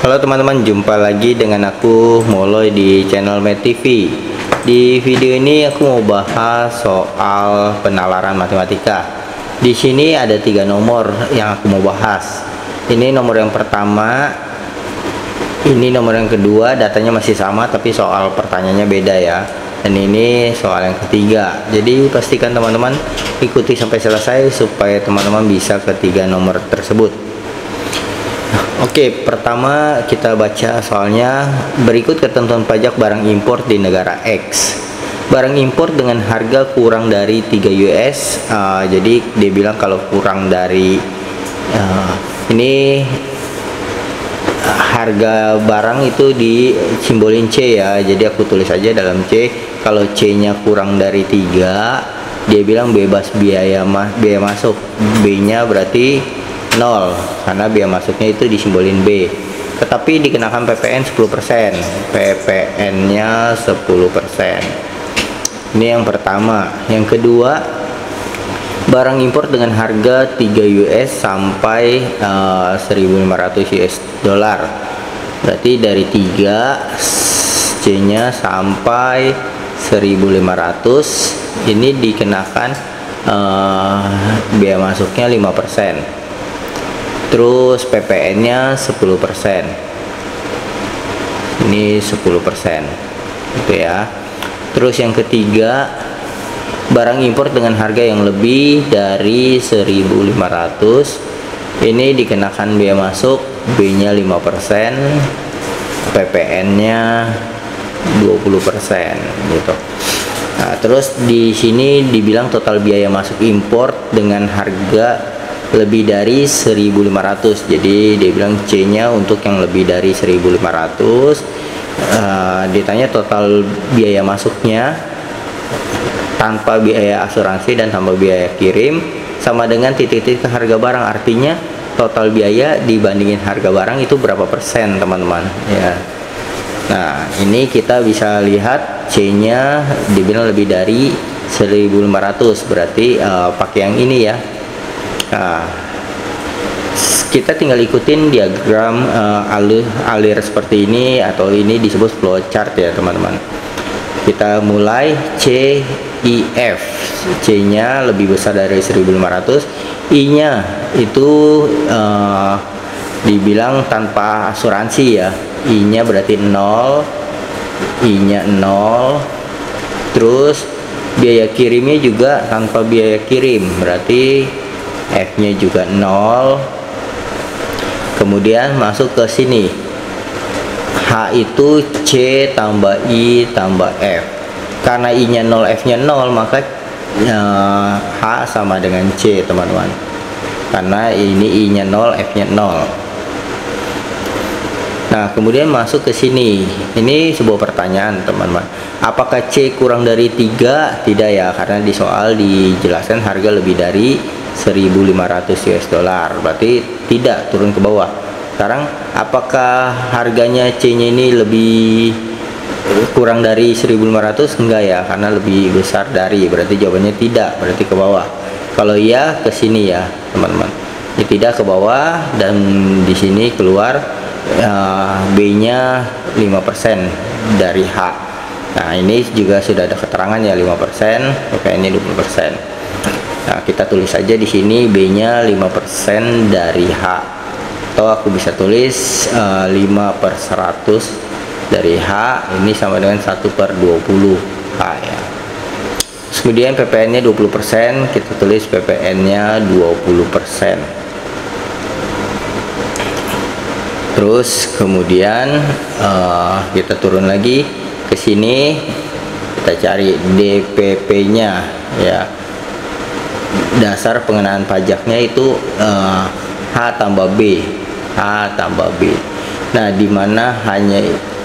Halo teman-teman, jumpa lagi dengan aku Moloy di channel Med TV. Di video ini aku mau bahas soal penalaran matematika. Di sini ada 3 nomor yang aku mau bahas. Ini nomor yang pertama, ini nomor yang kedua, datanya masih sama tapi soal pertanyaannya beda ya. Dan ini soal yang ketiga. Jadi pastikan teman-teman ikuti sampai selesai supaya teman-teman bisa ketiga nomor tersebut. Oke, pertama kita baca soalnya. Berikut ketentuan pajak barang impor di negara X. Barang impor dengan harga kurang dari 3 US. Jadi dia bilang kalau kurang dari ini harga barang itu disimbolin C ya. Jadi aku tulis aja dalam C. Kalau C-nya kurang dari 3, dia bilang bebas biaya masuk. B-nya berarti 0 karena biaya masuknya itu disimbolin B, tetapi dikenakan PPN 10%. PPN-nya 10%. Ini yang pertama. Yang kedua, barang impor dengan harga 3 US sampai 1.500 US dollar. Berarti dari 3 C-nya sampai 1.500 ini dikenakan biaya masuknya 5%. Terus PPN-nya 10%. Ini 10%. Gitu ya. Terus yang ketiga, barang impor dengan harga yang lebih dari 1.500 ini dikenakan biaya masuk, B-nya 5%, PPN-nya 20% gitu. Nah, terus di sini dibilang total biaya masuk impor dengan harga lebih dari 1.500. Jadi dia bilang C-nya untuk yang lebih dari 1.500. Ditanya total biaya masuknya tanpa biaya asuransi dan tanpa biaya kirim sama dengan titik-titik harga barang. Artinya total biaya dibandingin harga barang itu berapa persen teman-teman ya. Nah ini kita bisa lihat C-nya dibilang lebih dari 1.500, berarti pakai yang ini ya. Nah, kita tinggal ikutin diagram alir seperti ini, atau ini disebut flowchart ya teman-teman. Kita mulai C, I, F. C-nya lebih besar dari 1.500. I-nya itu dibilang tanpa asuransi ya. I-nya berarti 0, I-nya 0. Terus biaya kirimnya juga tanpa biaya kirim, berarti F-nya juga 0. Kemudian masuk ke sini, H itu C tambah I tambah F. Karena I-nya 0, F-nya 0, maka H sama dengan C teman-teman. Karena ini I-nya 0, F-nya 0. Nah kemudian masuk ke sini. Ini sebuah pertanyaan teman-teman. Apakah C kurang dari 3? Tidak ya, karena di soal dijelaskan harga lebih dari 1.500 US dollar, berarti tidak, turun ke bawah. Sekarang apakah harganya C-nya ini lebih kurang dari 1.500? Enggak ya, karena lebih besar dari, berarti jawabannya tidak, berarti ke bawah. Kalau iya ke sini ya teman-teman. Ini tidak ke bawah, dan di sini keluar B-nya 5% dari H. Nah ini juga sudah ada keterangan ya, 5%, PPN-nya 20%. Nah, kita tulis saja di sini B-nya 5% dari H. Atau aku bisa tulis 5/100 dari H, ini sama dengan 1/20 H ya. Kemudian PPN-nya 20%, kita tulis PPN-nya 20%. Terus kemudian kita turun lagi ke sini, kita cari DPP-nya ya. Dasar pengenaan pajaknya itu H tambah B. H tambah B. Nah dimana hanya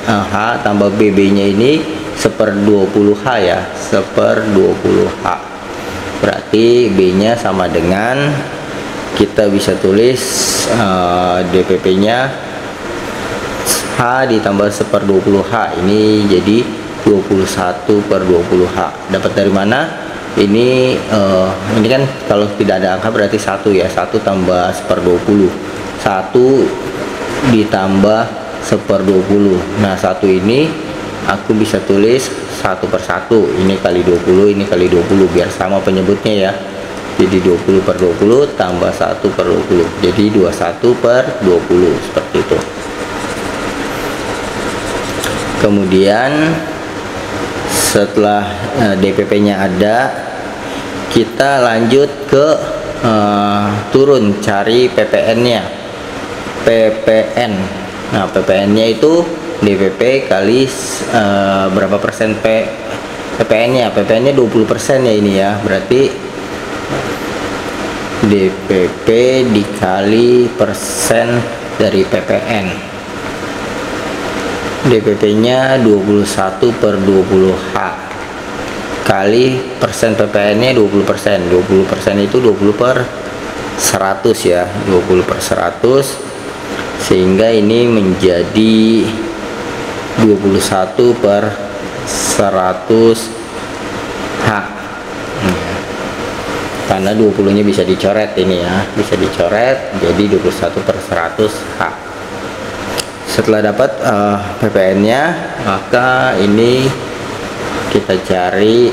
H tambah B, B-nya ini 1/20 H ya, 1/20 H. Berarti B-nya sama dengan, kita bisa tulis DPP-nya H ditambah 1/20 H. Ini jadi 21/20 H. Dapat dari mana? Ini kan kalau tidak ada angka berarti 1 ya, 1 tambah 1/20, 1 ditambah 1/20. Nah, satu ini aku bisa tulis 1/1, ini kali 20, ini kali 20, biar sama penyebutnya ya. Jadi 20/20 tambah 1/20, jadi 21/20, seperti itu. Kemudian setelah DPP-nya ada, kita lanjut ke turun cari PPN-nya. PPN. Nah, PPN-nya itu DPP kali berapa persen PPN-nya? PPN-nya 20% ya ini ya. Berarti DPP dikali persen dari PPN. DPP-nya 21/20H kali persen PPN-nya 20%. 20% itu 20/100 ya, 20/100, sehingga ini menjadi 21/100H. Karena 20-nya bisa dicoret ini ya, bisa dicoret jadi 21/100H. Setelah dapat PPN-nya, maka ini kita cari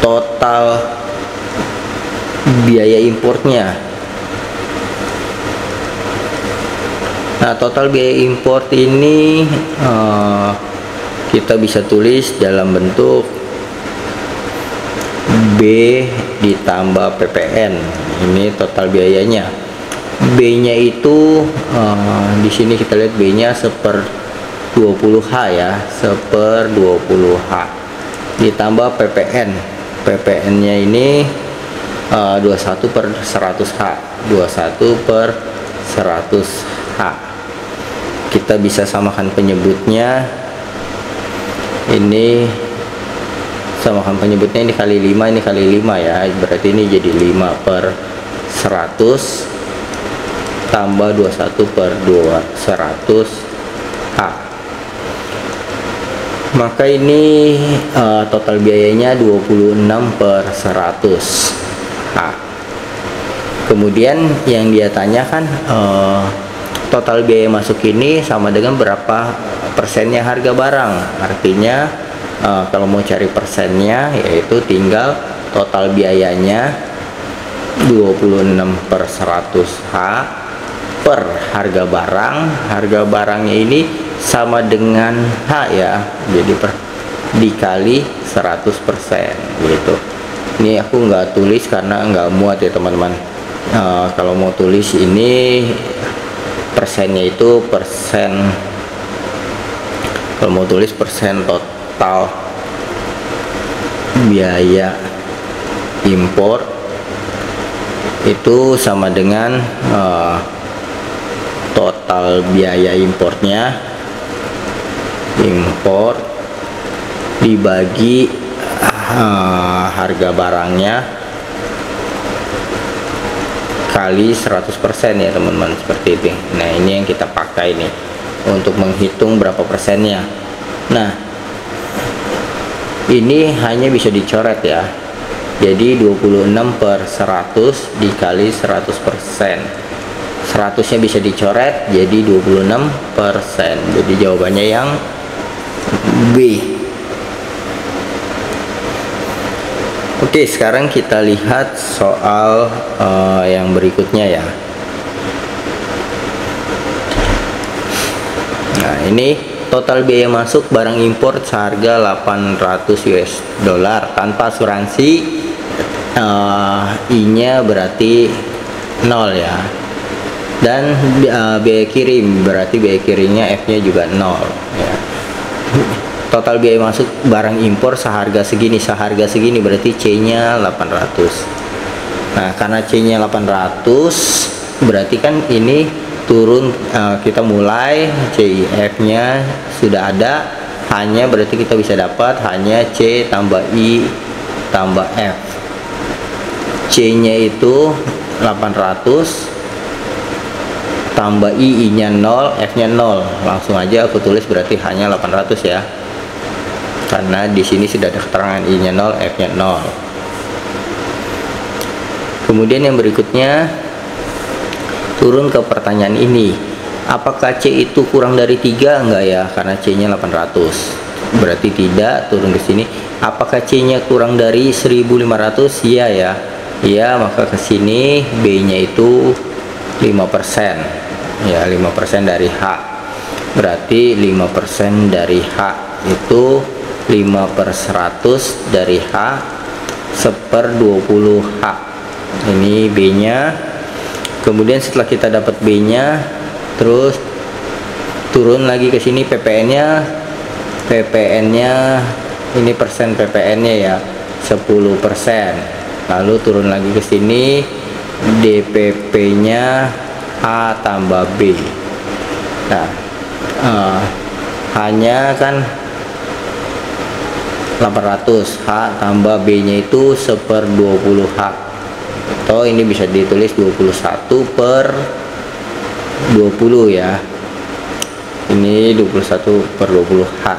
total biaya importnya. Nah, total biaya import ini kita bisa tulis dalam bentuk B ditambah PPN. Ini total biayanya. B-nya itu di sini kita lihat B-nya 1/20H ya, 1/20H ditambah PPN. PPN-nya ini 21/100H, 21/100H. Kita bisa samakan penyebutnya. Ini samakan penyebutnya, ini kali 5, ini kali 5 ya. Berarti ini jadi 5/100 tambah 21/200H. Maka ini total biayanya 26/100H. Kemudian yang dia tanyakan, total biaya masuk ini sama dengan berapa persennya harga barang. Artinya kalau mau cari persennya, yaitu tinggal total biayanya 26/100H per harga barang. Harga barangnya ini sama dengan H ya, jadi dikali 100% gitu. Ini aku nggak tulis karena nggak muat ya teman-teman. Kalau mau tulis ini persennya itu persen, kalau mau tulis persen total biaya impor itu sama dengan total biaya importnya, impor dibagi harga barangnya kali 100% ya teman-teman, seperti itu. Nah, ini yang kita pakai nih untuk menghitung berapa persennya. Nah, ini hanya bisa dicoret ya, jadi 26/100 dikali 100%. 100-nya bisa dicoret jadi 26%. Jadi jawabannya yang B. Oke, sekarang kita lihat soal yang berikutnya ya. Nah, ini total biaya masuk barang impor seharga 800 US dollar tanpa asuransi. I-nya berarti 0 ya. Dan biaya kirim berarti biaya kirimnya F-nya juga 0 ya. Total biaya masuk barang impor seharga segini berarti C-nya 800. Nah, karena C-nya 800 berarti kan ini turun, kita mulai CIF-nya sudah ada, hanya berarti kita bisa dapat hanya C tambah I tambah F. C-nya itu 800 tambah I-nya 0, F-nya 0. Langsung aja aku tulis berarti hanya 800 ya. Karena di sini sudah ada keterangan I-nya 0, F-nya 0. Kemudian yang berikutnya, turun ke pertanyaan ini. Apakah C itu kurang dari 3? Enggak ya, karena C nya 800, berarti tidak. Turun ke sini, apakah C nya kurang dari 1500? Iya ya, iya, maka ke sini B nya itu 5% ya, 5% dari H, berarti 5% dari H itu 5/100 dari H 1/20 H. Ini B nya. Kemudian setelah kita dapat B nya, terus turun lagi ke sini PPN nya ini persen PPN nya ya 10%. Lalu turun lagi ke sini DPP nya A tambah B. Nah, hanya kan 800, H tambah B nya itu 1/20 H, atau ini bisa ditulis 21/20 ya, ini 21/20 H.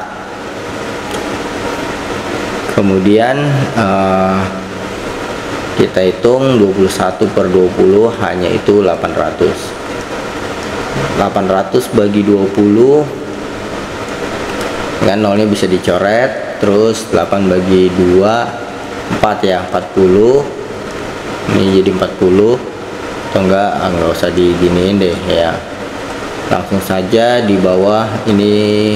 Kemudian kita hitung 21/20 hanya itu 800 bagi 20 kan, nolnya bisa dicoret. Terus 8 bagi 2 4 ya, 40. Ini jadi 40, atau enggak usah diginiin deh ya, langsung saja di bawah ini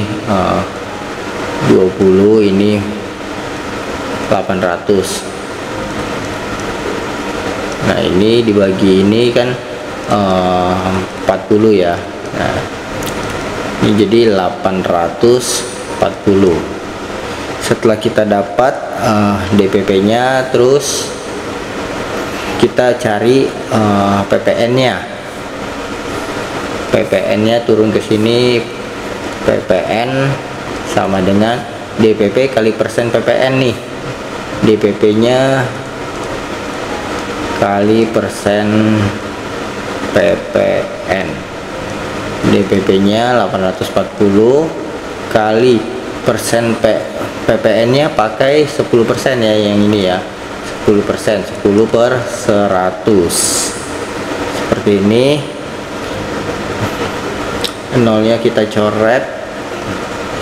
20, ini 800. Nah, ini dibagi ini kan 40 ya. Nah, ini jadi 840. Setelah kita dapat DPP nya, terus kita cari PPN nya. PPN nya turun ke sini, PPN sama dengan DPP kali persen PPN nih. DPP nya kali persen PPN. DPP /nya 840 kali persen PPN nya pakai 10% ya, yang ini ya, 10%, 10/100 seperti ini. Nolnya kita coret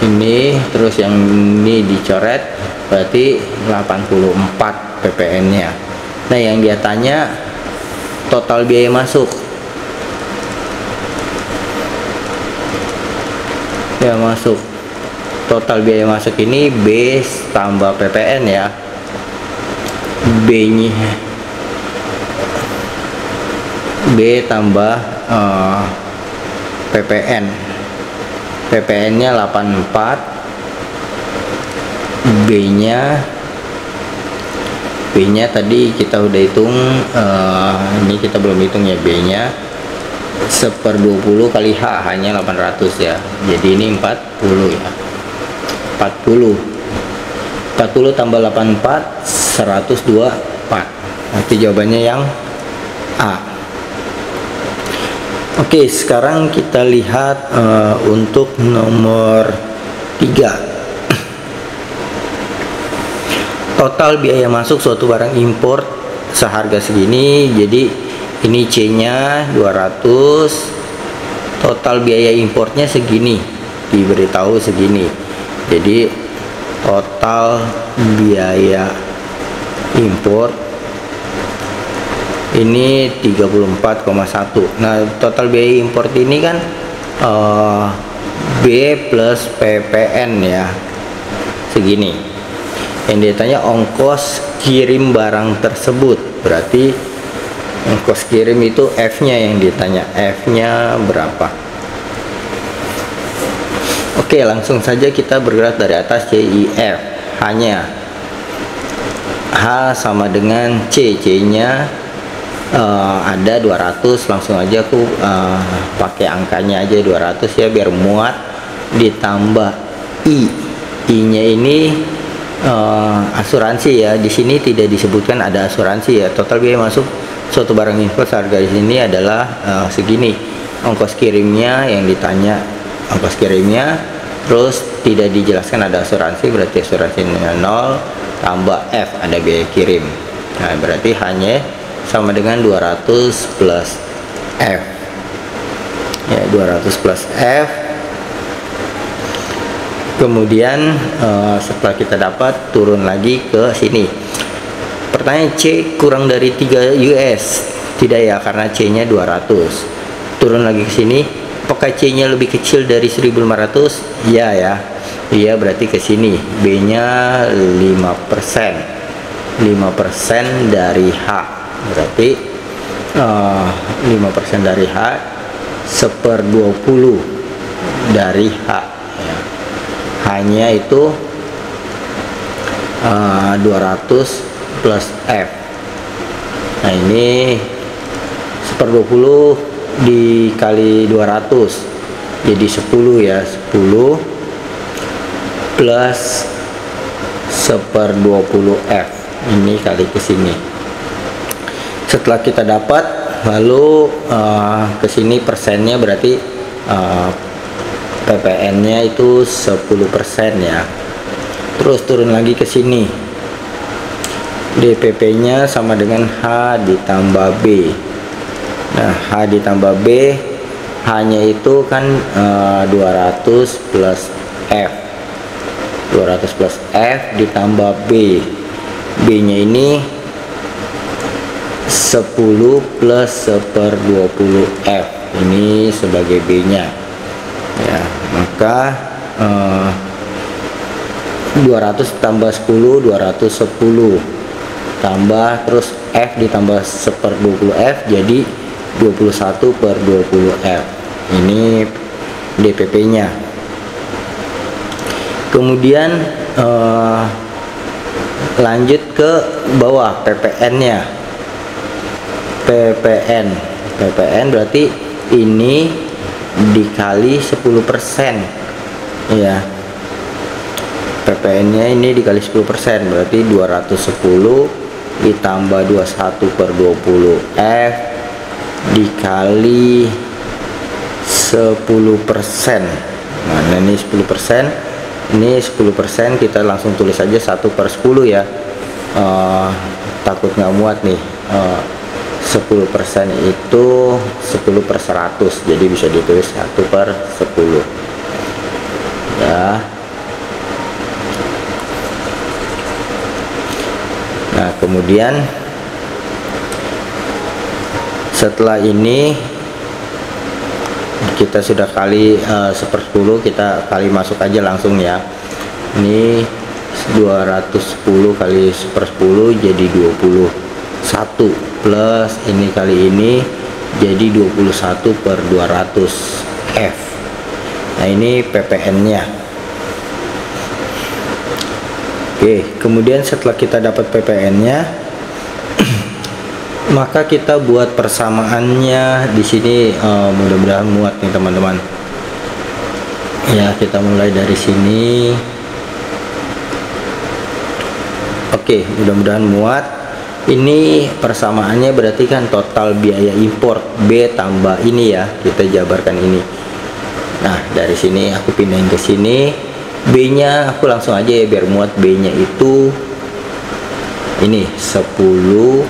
ini, terus yang ini dicoret, berarti 84 PPN nya. Nah, yang dia tanya total biaya masuk. Ya, masuk total biaya masuk ini B tambah PPN ya. B tambah PPN. PPN nya 84, B nya tadi kita udah hitung, ini kita belum hitung ya, B nya 1/20 kali H hanya 800 ya, jadi ini 40 ya, 40 tambah 84 124, nanti jawabannya yang A. Oke, sekarang kita lihat untuk nomor 3. Total biaya masuk suatu barang impor seharga segini, jadi ini C nya 200, total biaya importnya segini, diberitahu segini, jadi total biaya impor ini 34,1. Nah, total biaya import ini kan B plus PPN ya, segini. Yang ditanya ongkos kirim barang tersebut, berarti ongkos kirim itu F nya yang ditanya, F nya berapa. Oke, langsung saja kita bergerak dari atas, C, I, F. Hanya H sama dengan C, C nya ada 200, langsung aja aku pakai angkanya aja 200 ya, biar muat. Ditambah I, I nya ini asuransi ya, di sini tidak disebutkan ada asuransi ya. Total biaya masuk suatu barang impor harga di sini adalah segini. Ongkos kirimnya yang ditanya, ongkos kirimnya, terus tidak dijelaskan ada asuransi, berarti asuransinya 0, tambah F ada biaya kirim. Nah, berarti hanya sama dengan 200 plus F. ya, 200 plus F. Kemudian setelah kita dapat, turun lagi ke sini. Pertanyaan, C kurang dari 3 US. Tidak ya, karena C nya 200. Turun lagi ke sini, apakah C nya lebih kecil dari 1500? Iya ya, iya, berarti ke sini B nya 5%. 5% dari H, berarti 5% dari H, 1/20 dari H ya. Hanya itu 200 plus F. Nah, ini 1/20 dikali 200 jadi 10 ya, 10 plus 1/20 F ini kali ke sini. Setelah kita dapat, lalu ke sini persennya, berarti PPN nya itu 10% ya. Terus turun lagi ke sini, DPP nya sama dengan H ditambah B. Nah, H ditambah B, hanya itu kan 200 plus F. 200 plus F ditambah B. B nya ini 10 plus 1/20 F. Ini sebagai B nya ya. Maka 200 tambah 10, 210 tambah terus F ditambah 1/20 F, jadi 21/20 F. Ini DPP nya. Kemudian lanjut ke bawah, PPN nya. PPN berarti ini dikali 10% ya. PPN nya ini dikali 10%, berarti 210 ditambah 21/20 F dikali 10%. Nah, ini 10%, ini 10%, kita langsung tulis aja 1/10 ya. Takut nggak muat nih. 10% itu 10/100, jadi bisa ditulis 1/10 ya. Nah, kemudian setelah ini kita sudah kali 1/10, kita kali masuk aja langsung ya. Ini 210 kali 1/10 jadi 21, plus ini kali ini jadi 21/200 F. Nah, ini PPN nya. Oke, kemudian setelah kita dapat PPN nya, maka kita buat persamaannya di sini. Mudah-mudahan muat nih teman-teman ya. Kita mulai dari sini. Oke, mudah-mudahan muat. Ini persamaannya berarti kan total biaya impor B tambah ini ya, kita jabarkan ini. Nah, dari sini aku pindahin ke sini. B nya aku langsung aja ya biar muat. B nya itu ini 10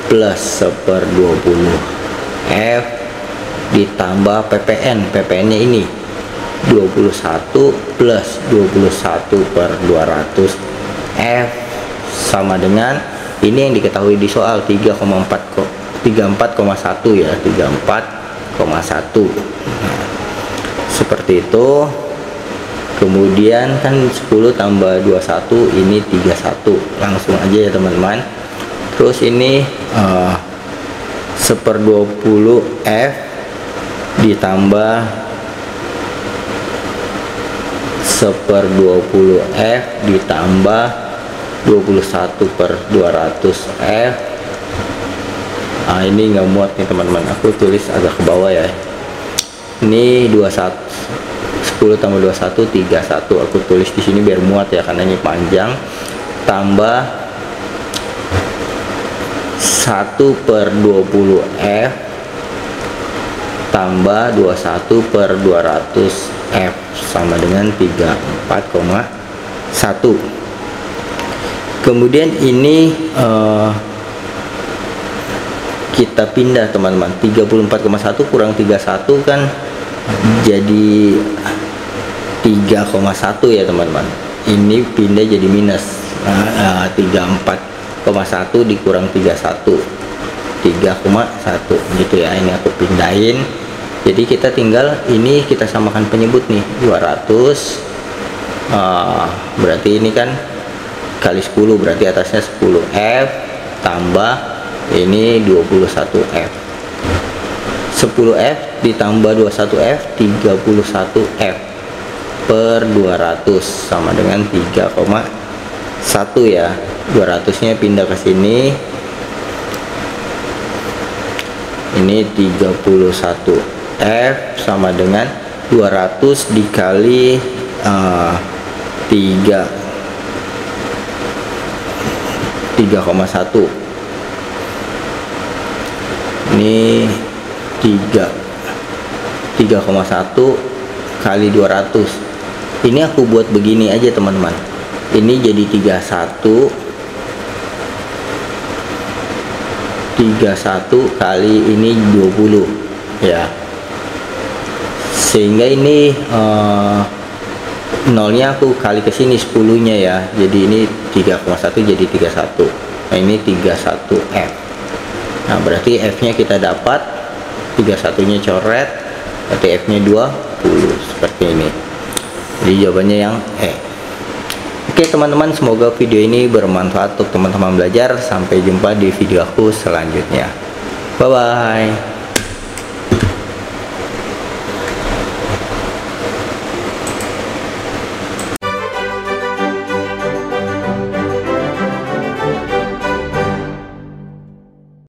plus 1/20 F ditambah PPN. PPN nya ini 21 plus 21/200 F sama dengan ini yang diketahui di soal 34,1 ya, 34,1. Nah, seperti itu. Kemudian kan 10 tambah 21 ini 31, langsung aja ya teman-teman. Terus ini 1/20 F ditambah 1/20 F ditambah 21/200 F. Nah, ini nggak muat nih teman-teman, aku tulis agak ke bawah ya. Ini 21, 10 tambah 21 31, aku tulis di sini biar muat ya karena ini panjang, tambah 1/20 F tambah 21/200 F sama dengan 34,1. Kemudian ini kita pindah teman-teman, 34,1 kurang 31 kan jadi 3,1 ya teman-teman. Ini pindah jadi minus. 34,1 dikurang 31, 3,1 gitu ya. Ini aku pindahin. Jadi kita tinggal ini kita samakan penyebut nih 200. Berarti ini kan kali 10, berarti atasnya 10F tambah ini 21F. 10F ditambah 21F 31F per 200 sama dengan 3,1 ya. 200 nya pindah ke sini, ini 31F sama dengan 200 dikali 3,1. Ini 3,1 kali 200. Ini aku buat begini aja teman-teman. Ini jadi 31 kali ini 20 ya. Sehingga ini nolnya aku kali ke sini 10 nya ya. Jadi ini 3,1 jadi 31. Nah, ini 31F. Nah, berarti F nya kita dapat 31 nya coret, berarti F nya 20 seperti ini. Jadi jawabannya yang E. Oke teman-teman, semoga video ini bermanfaat untuk teman-teman belajar. Sampai jumpa di video aku selanjutnya. Bye bye.